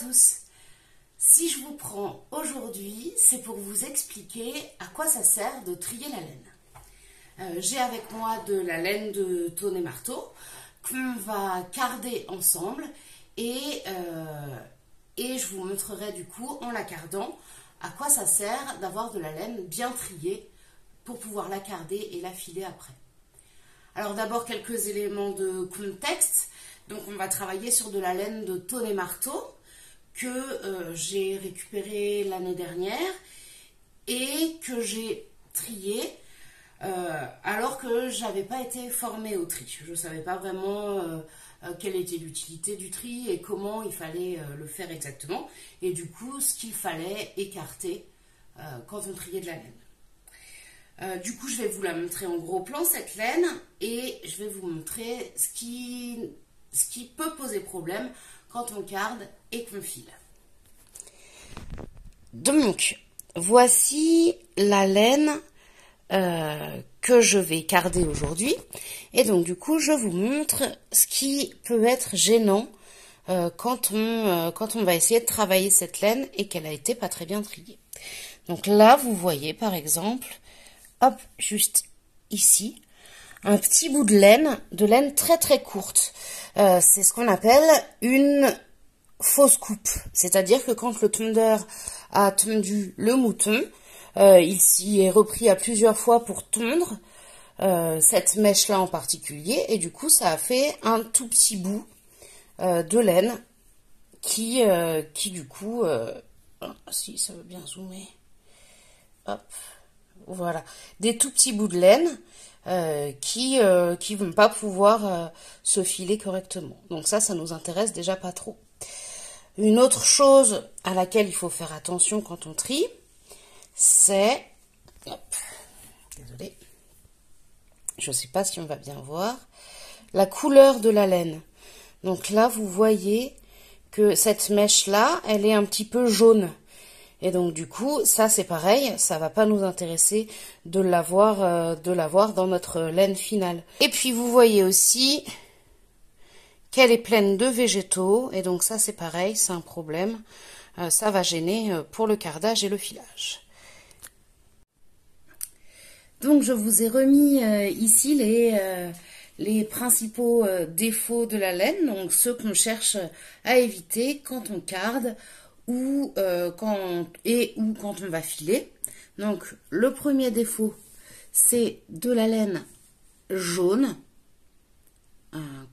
tous. Si je vous prends aujourd'hui, c'est pour vous expliquer à quoi ça sert de trier la laine. J'ai avec moi de la laine de Tonnet Marteau qu'on va carder ensemble et je vous montrerai du coup en la cardant à quoi ça sert d'avoir de la laine bien triée pour pouvoir la carder et la filer après. Alors d'abord quelques éléments de contexte. Donc on va travailler sur de la laine de Tonnet Marteau que j'ai récupérée l'année dernière et que j'ai triée alors que je n'avais pas été formée au tri. Je ne savais pas vraiment quelle était l'utilité du tri et comment il fallait le faire exactement. Et du coup, ce qu'il fallait écarter quand on triait de la laine. Du coup, je vais vous la montrer en gros plan, cette laine, et je vais vous montrer ce qui peut poser problème quand on carde et qu'on file. Donc, voici la laine que je vais carder aujourd'hui. Et donc, du coup, je vous montre ce qui peut être gênant quand on va essayer de travailler cette laine et qu'elle a été pas très bien triée. Donc là, vous voyez, par exemple, hop, juste ici, un petit bout de laine très très courte. C'est ce qu'on appelle une fausse coupe. C'est-à-dire que quand le tondeur a tondu le mouton, il s'y est repris à plusieurs fois pour tondre cette mèche-là en particulier. Et du coup, ça a fait un tout petit bout de laine qui du coup... si, ça veut bien zoomer. Hop, voilà. Des tout petits bouts de laine qui vont pas pouvoir se filer correctement. Donc ça nous intéresse déjà pas trop. Une autre chose à laquelle il faut faire attention quand on trie, c'est, désolée, je sais pas si on va bien voir, la couleur de la laine. Donc là, vous voyez que cette mèche-là, elle est un petit peu jaune. Et donc du coup, ça c'est pareil, ça va pas nous intéresser de l'avoir dans notre laine finale. Et puis vous voyez aussi qu'elle est pleine de végétaux, et donc ça c'est pareil, c'est un problème. Ça va gêner pour le cardage et le filage. Donc je vous ai remis ici les principaux défauts de la laine, donc ceux qu'on cherche à éviter quand on carde ou quand on va filer. Donc le premier défaut, c'est de la laine jaune,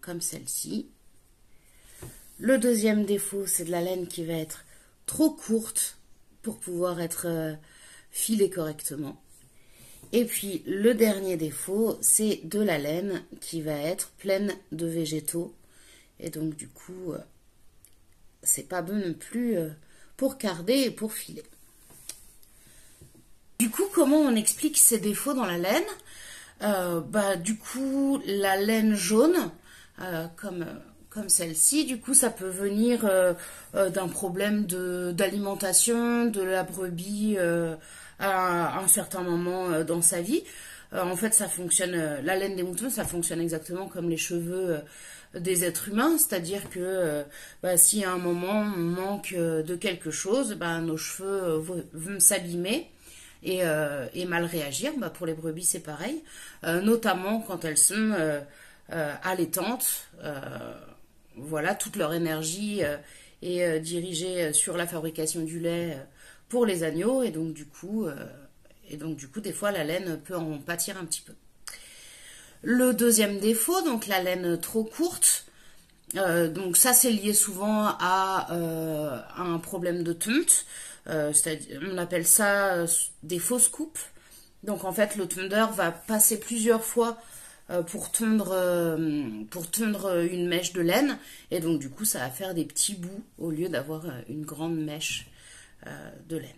comme celle-ci. Le deuxième défaut, c'est de la laine qui va être trop courte pour pouvoir être filée correctement. Et puis le dernier défaut, c'est de la laine qui va être pleine de végétaux. Et donc du coup, c'est pas bon non plus pour carder et pour filer. Du coup, comment on explique ces défauts dans la laine? Du coup, la laine jaune, comme celle-ci, du coup, ça peut venir d'un problème d'alimentation de la brebis à un certain moment dans sa vie. En fait, ça fonctionne, la laine des moutons, ça fonctionne exactement comme les cheveux des êtres humains, c'est-à-dire que si à un moment on manque de quelque chose, nos cheveux vont s'abîmer et mal réagir. Pour les brebis, c'est pareil, notamment quand elles sont allaitantes. Voilà, toute leur énergie est dirigée sur la fabrication du lait pour les agneaux, et donc du coup, des fois, la laine peut en pâtir un petit peu. Le deuxième défaut, donc la laine trop courte, donc ça c'est lié souvent à un problème de tonte, on appelle ça des fausses coupes. Donc en fait le tondeur va passer plusieurs fois pour tondre une mèche de laine, et donc du coup ça va faire des petits bouts au lieu d'avoir une grande mèche de laine.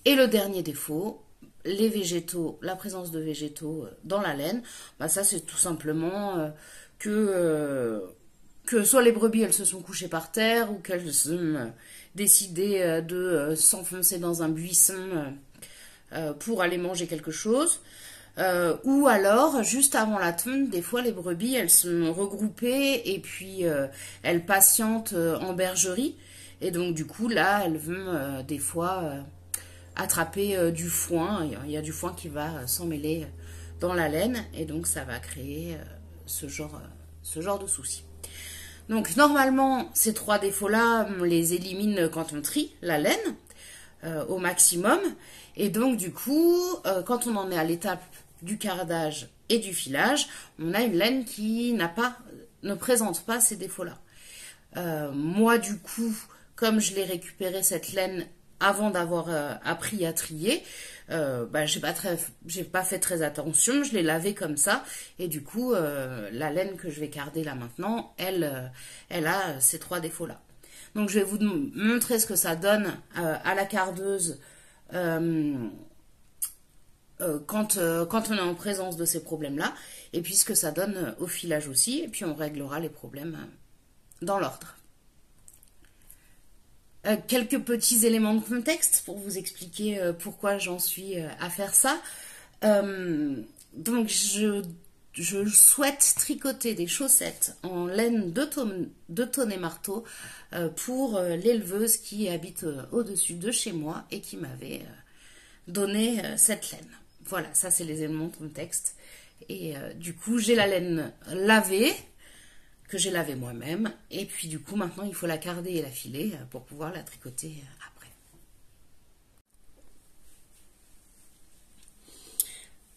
Et le dernier défaut, les végétaux, la présence de végétaux dans la laine, ça c'est tout simplement que soit les brebis elles se sont couchées par terre, ou qu'elles ont décidé de s'enfoncer dans un buisson pour aller manger quelque chose, ou alors juste avant la tonte, des fois les brebis elles sont regroupées et puis elles patientent en bergerie. Et donc du coup là elles vont des fois attraper du foin. Il y a du foin qui va s'en mêler dans la laine et donc ça va créer ce genre de souci. Donc normalement ces 3 défauts-là, on les élimine quand on trie la laine au maximum. Et donc du coup, quand on en est à l'étape du cardage et du filage, on a une laine qui ne présente pas ces défauts-là. Moi du coup, comme je l'ai récupéré cette laine avant d'avoir appris à trier, j'ai pas fait très attention, je l'ai lavée comme ça, et du coup, la laine que je vais garder là maintenant, elle a ces 3 défauts-là. Donc je vais vous montrer ce que ça donne à la cardeuse quand on est en présence de ces problèmes-là, et puis ce que ça donne au filage aussi, et puis on réglera les problèmes dans l'ordre. Quelques petits éléments de contexte pour vous expliquer pourquoi j'en suis à faire ça. Donc je souhaite tricoter des chaussettes en laine de Tonnet Marteau pour l'éleveuse qui habite au-dessus de chez moi et qui m'avait donné cette laine. Voilà, ça c'est les éléments de contexte. Et du coup j'ai la laine lavée, que j'ai lavé moi-même, et puis du coup maintenant il faut la carder et la filer pour pouvoir la tricoter après.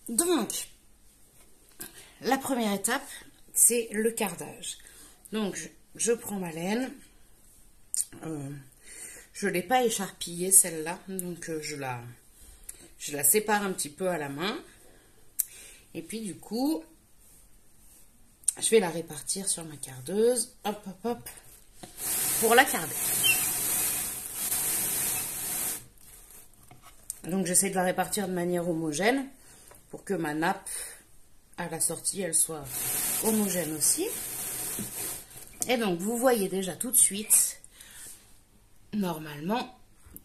Donc la première étape c'est le cardage. Donc je prends ma laine, je ne l'ai pas écharpillée celle-là, donc je la sépare un petit peu à la main, et puis du coup je vais la répartir sur ma cardeuse, hop, hop, hop, pour la carder. Donc j'essaie de la répartir de manière homogène, pour que ma nappe, à la sortie, elle soit homogène aussi. Et donc vous voyez déjà tout de suite, normalement,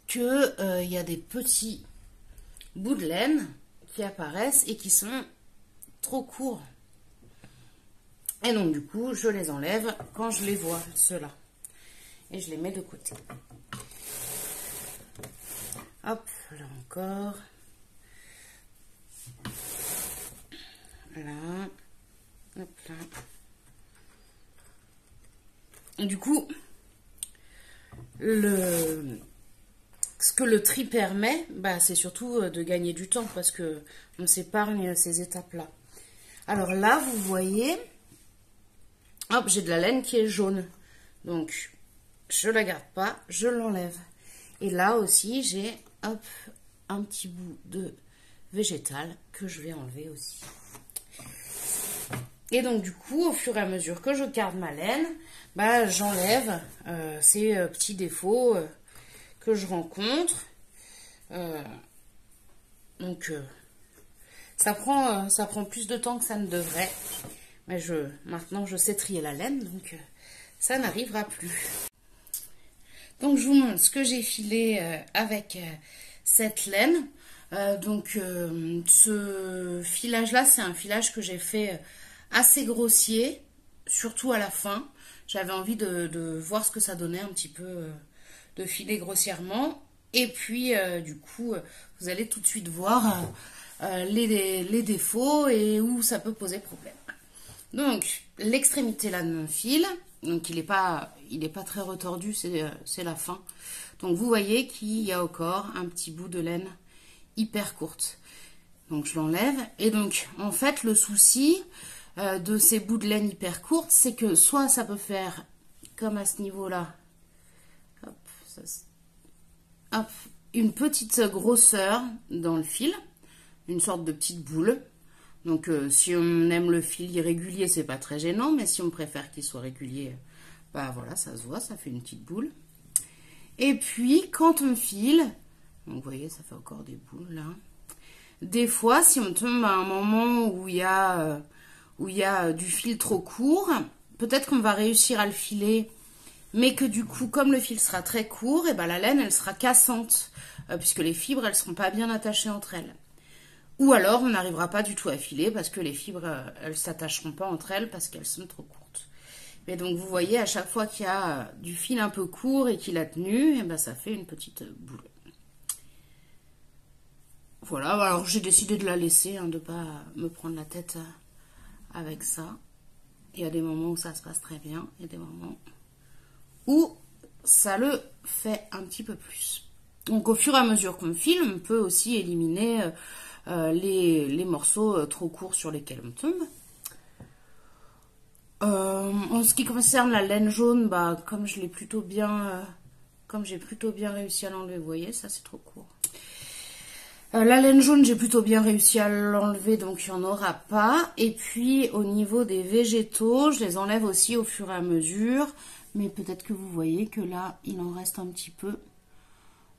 que y a des petits bouts de laine qui apparaissent et qui sont trop courts. Et donc du coup, je les enlève quand je les vois, ceux-là. Et je les mets de côté. Hop, là encore. Là. Hop là. Et du coup, ce que le tri permet, c'est surtout de gagner du temps parce que on s'épargne ces étapes-là. Alors là, vous voyez... Hop, j'ai de la laine qui est jaune. Donc, je la garde pas, je l'enlève. Et là aussi, j'ai hop, un petit bout de végétal que je vais enlever aussi. Et donc, du coup, au fur et à mesure que je garde ma laine, j'enlève ces petits défauts que je rencontre. Donc, ça prend plus de temps que ça ne devrait. Mais maintenant, je sais trier la laine, donc ça n'arrivera plus. Donc, je vous montre ce que j'ai filé avec cette laine. Ce filage-là, c'est un filage que j'ai fait assez grossier, surtout à la fin. J'avais envie de voir ce que ça donnait un petit peu, de filer grossièrement. Et puis, du coup, vous allez tout de suite voir les défauts et où ça peut poser problème. Donc, l'extrémité là de mon fil, donc il est pas très retordu, c'est la fin. Donc, vous voyez qu'il y a encore un petit bout de laine hyper courte. Donc, je l'enlève. Et donc, en fait, le souci de ces bouts de laine hyper courtes, c'est que soit ça peut faire comme à ce niveau-là, hop, une petite grosseur dans le fil, une sorte de petite boule. Donc, si on aime le fil irrégulier, c'est pas très gênant, mais si on préfère qu'il soit régulier, voilà, ça se voit, ça fait une petite boule. Et puis, quand on file, donc vous voyez, ça fait encore des boules là. Des fois, si on tombe à un moment où il y a du fil trop court, peut-être qu'on va réussir à le filer, mais que du coup, comme le fil sera très court, et la laine, elle sera cassante, puisque les fibres, elles seront pas bien attachées entre elles. Ou alors, on n'arrivera pas du tout à filer parce que les fibres, elles ne s'attacheront pas entre elles parce qu'elles sont trop courtes. Et donc vous voyez, à chaque fois qu'il y a du fil un peu court et qu'il a tenu, et ben ça fait une petite boule. Voilà, alors j'ai décidé de la laisser, hein, de ne pas me prendre la tête avec ça. Il y a des moments où ça se passe très bien, il y a des moments où ça le fait un petit peu plus. Donc au fur et à mesure qu'on file, on peut aussi éliminer les morceaux trop courts sur lesquels on tombe. En ce qui concerne la laine jaune, bah, comme j'ai plutôt bien réussi à l'enlever, vous voyez, ça c'est trop court. La laine jaune, j'ai plutôt bien réussi à l'enlever, donc il n'y en aura pas. Et puis, au niveau des végétaux, je les enlève aussi au fur et à mesure. Mais peut-être que vous voyez que là, il en reste un petit peu.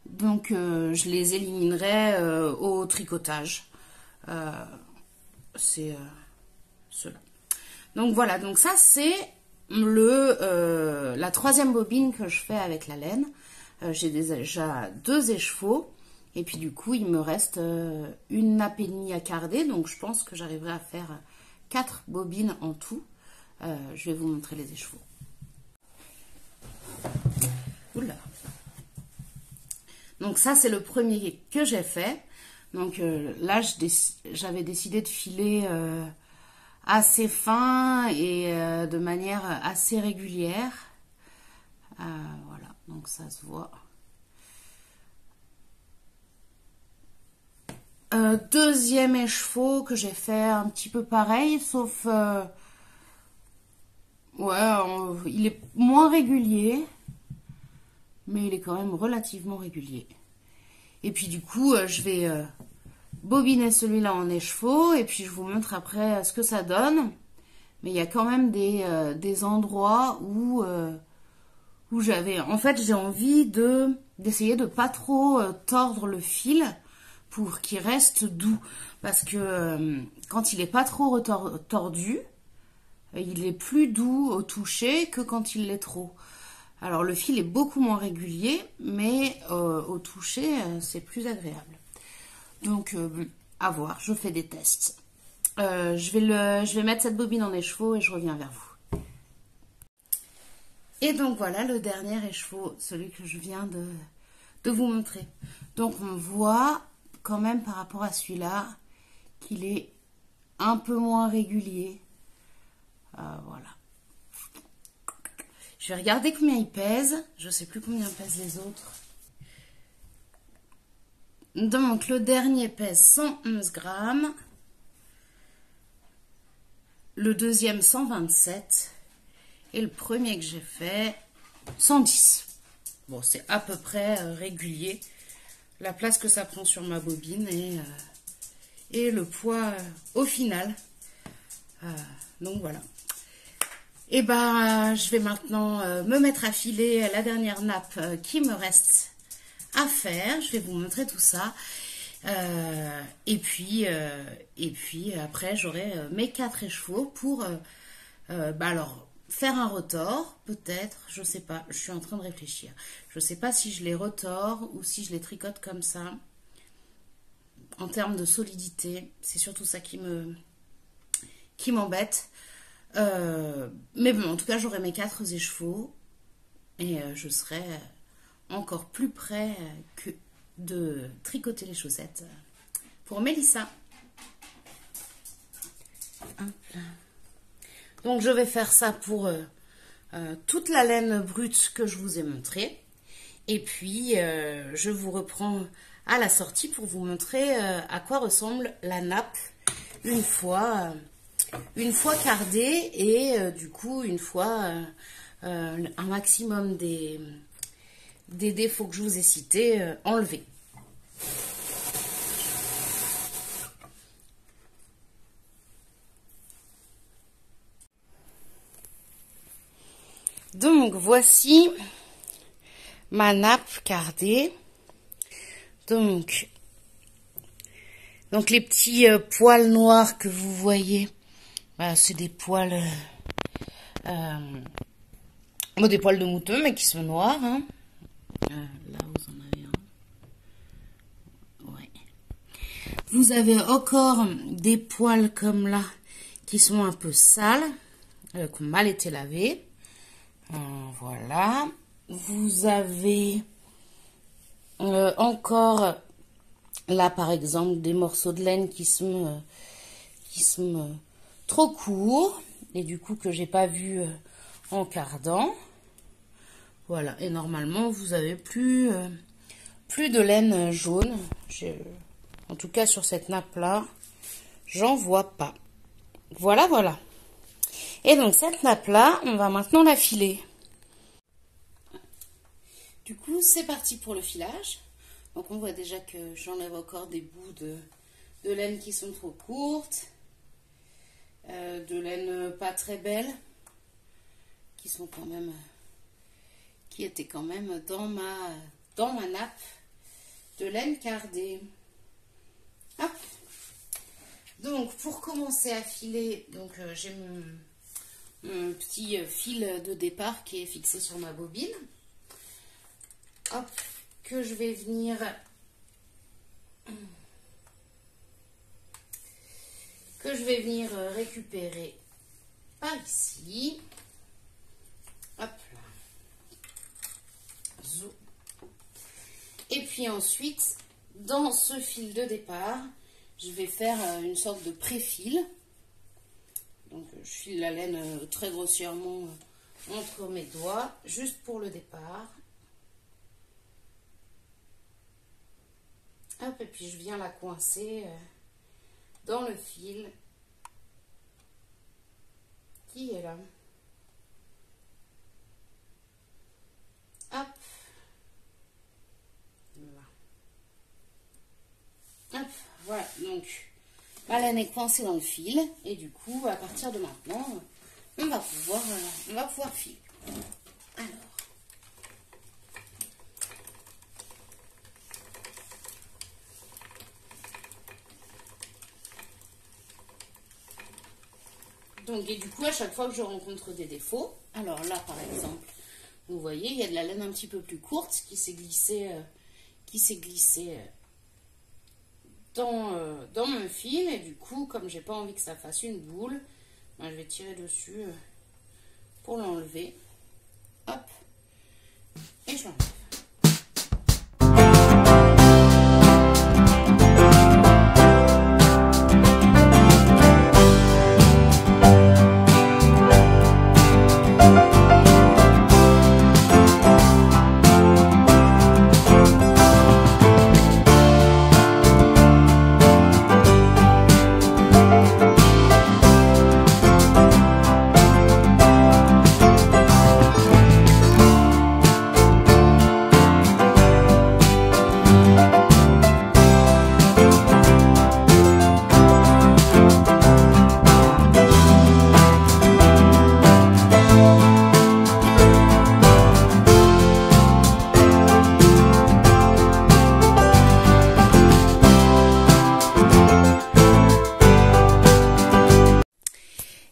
Donc, je les éliminerai au tricotage. C'est cela. Donc, voilà. Donc, ça, c'est la troisième bobine que je fais avec la laine. J'ai déjà 2 écheveaux. Et puis du coup, il me reste une nappe et demie à carder. Donc je pense que j'arriverai à faire 4 bobines en tout. Je vais vous montrer les écheveaux. Oula. Donc ça, c'est le premier que j'ai fait. Donc là, j'avais décidé de filer assez fin et de manière assez régulière. Voilà, donc ça se voit. Deuxième écheveau que j'ai fait un petit peu pareil, sauf il est moins régulier, mais il est quand même relativement régulier. Et puis du coup, je vais bobiner celui-là en écheveau et puis je vous montre après ce que ça donne. Mais il y a quand même des endroits où j'avais, en fait, j'ai envie d'essayer de pas trop tordre le fil pour qu'il reste doux. Parce que quand il n'est pas trop tordu, il est plus doux au toucher que quand il l'est trop. Alors le fil est beaucoup moins régulier, mais au toucher, c'est plus agréable. Donc, à voir, je fais des tests. Je vais mettre cette bobine en écheveau et je reviens vers vous. Et donc voilà le dernier écheveau, celui que je viens de vous montrer. Donc on voit quand même par rapport à celui-là qu'il est un peu moins régulier. Voilà. Je vais regarder combien il pèse. Je ne sais plus combien pèsent les autres. Donc le dernier pèse 111 grammes. Le deuxième 127. Et le premier que j'ai fait 110. Bon, c'est à peu près régulier. La place que ça prend sur ma bobine et le poids au final. Donc voilà. Et ben, je vais maintenant me mettre à filer la dernière nappe qui me reste à faire. Je vais vous montrer tout ça. Et puis après, j'aurai mes 4 écheveaux pour alors faire un retors, peut-être, je sais pas, je suis en train de réfléchir. Je sais pas si je les retors ou si je les tricote comme ça. En termes de solidité, c'est surtout ça qui m'embête. Mais bon, en tout cas, j'aurai mes 4 écheveaux et je serai encore plus près que de tricoter les chaussettes pour Mélissa. Hop là. Donc, je vais faire ça pour toute la laine brute que je vous ai montrée. Et puis, je vous reprends à la sortie pour vous montrer à quoi ressemble la nappe une fois cardée et du coup, une fois un maximum des défauts que je vous ai cités enlevés. Donc, voici ma nappe cardée. Donc les petits poils noirs que vous voyez, c'est des poils, des poils de mouton, mais qui sont noirs. Hein. Là, vous en avez un. Ouais. Vous avez encore des poils comme là, qui sont un peu sales, qui ont mal été lavés. Voilà. Vous avez encore là par exemple des morceaux de laine qui sont trop courts et du coup que j'ai pas vu en cardant. Voilà, et normalement vous avez plus de laine jaune. En tout cas sur cette nappe là, j'en vois pas. Voilà, voilà. Et donc cette nappe là, on va maintenant la filer. Du coup, c'est parti pour le filage. Donc on voit déjà que j'enlève encore des bouts de laine qui sont trop courtes, de laine pas très belle, qui étaient quand même dans ma nappe de laine cardée. Hop. Donc pour commencer à filer, donc j'ai mon petit fil de départ qui est fixé sur ma bobine. Hop, que je vais venir récupérer par ici. Hop là. Zou. Et puis ensuite, dans ce fil de départ, je vais faire une sorte de pré-fil. Donc je file la laine très grossièrement entre mes doigts, juste pour le départ. Hop, et puis je viens la coincer dans le fil qui est là. Hop. Voilà. Hop, voilà. Donc, ma laine est coincée dans le fil. Et du coup, à partir de maintenant, on va pouvoir filer. Alors. Donc, et du coup, à chaque fois que je rencontre des défauts, alors là, par exemple, vous voyez, il y a de la laine un petit peu plus courte qui s'est glissée, dans mon fil. Et du coup, comme j'ai pas envie que ça fasse une boule, ben, je vais tirer dessus pour l'enlever. Hop, et je l'enlève.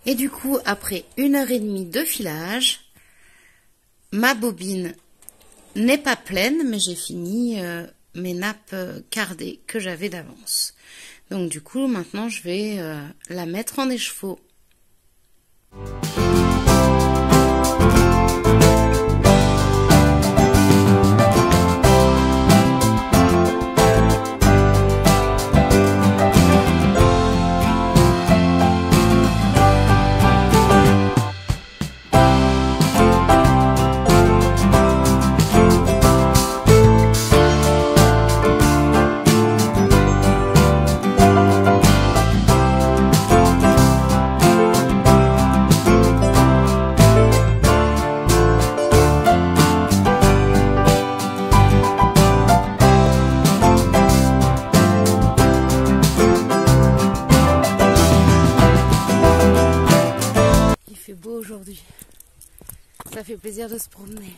Et du coup, après 1h30 de filage, ma bobine n'est pas pleine, mais j'ai fini mes nappes cardées que j'avais d'avance. Donc du coup, maintenant, je vais la mettre en écheveau. Aujourd'hui, ça fait plaisir de se promener.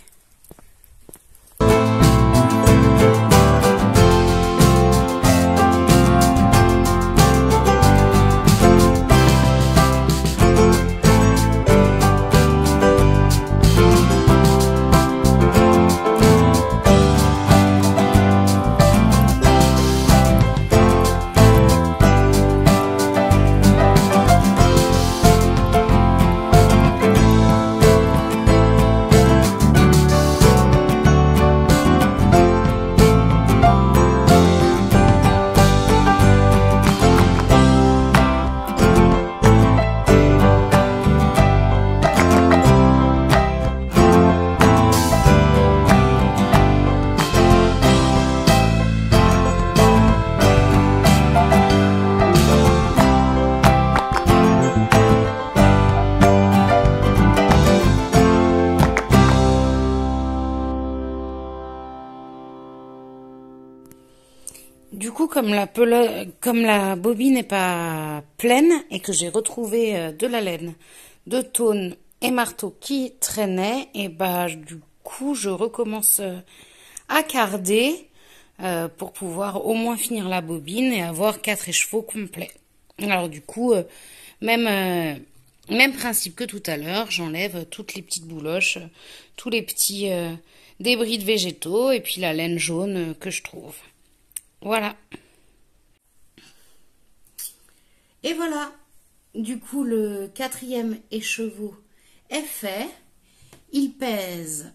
Du coup, comme la bobine n'est pas pleine et que j'ai retrouvé de la laine, de tôle et marteau qui traînaient, et bah du coup, je recommence à carder pour pouvoir au moins finir la bobine et avoir 4 écheveaux complets. Alors du coup, même principe que tout à l'heure, j'enlève toutes les petites bouloches, tous les petits débris de végétaux et puis la laine jaune que je trouve. Voilà. Et voilà. Du coup, le 4e écheveau est fait. Il pèse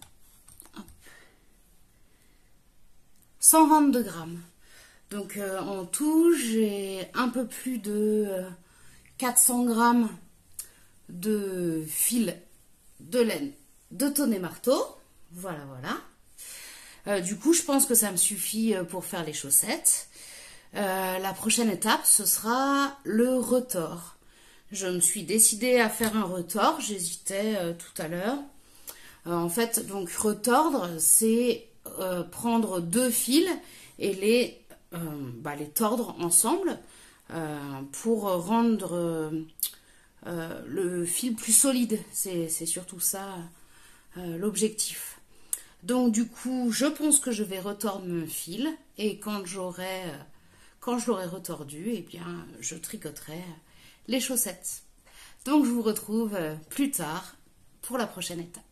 122 grammes. Donc en tout, j'ai un peu plus de 400 grammes de fil de laine de tonnet marteau. Voilà, voilà. Du coup, je pense que ça me suffit pour faire les chaussettes. La prochaine étape, ce sera le retors. Je me suis décidée à faire un retors. J'hésitais tout à l'heure. En fait, donc retordre, c'est prendre 2 fils et les tordre ensemble pour rendre le fil plus solide. C'est surtout ça l'objectif. Donc du coup, je pense que je vais retordre mon fil et quand je l'aurai retordu, eh bien, je tricoterai les chaussettes. Donc je vous retrouve plus tard pour la prochaine étape.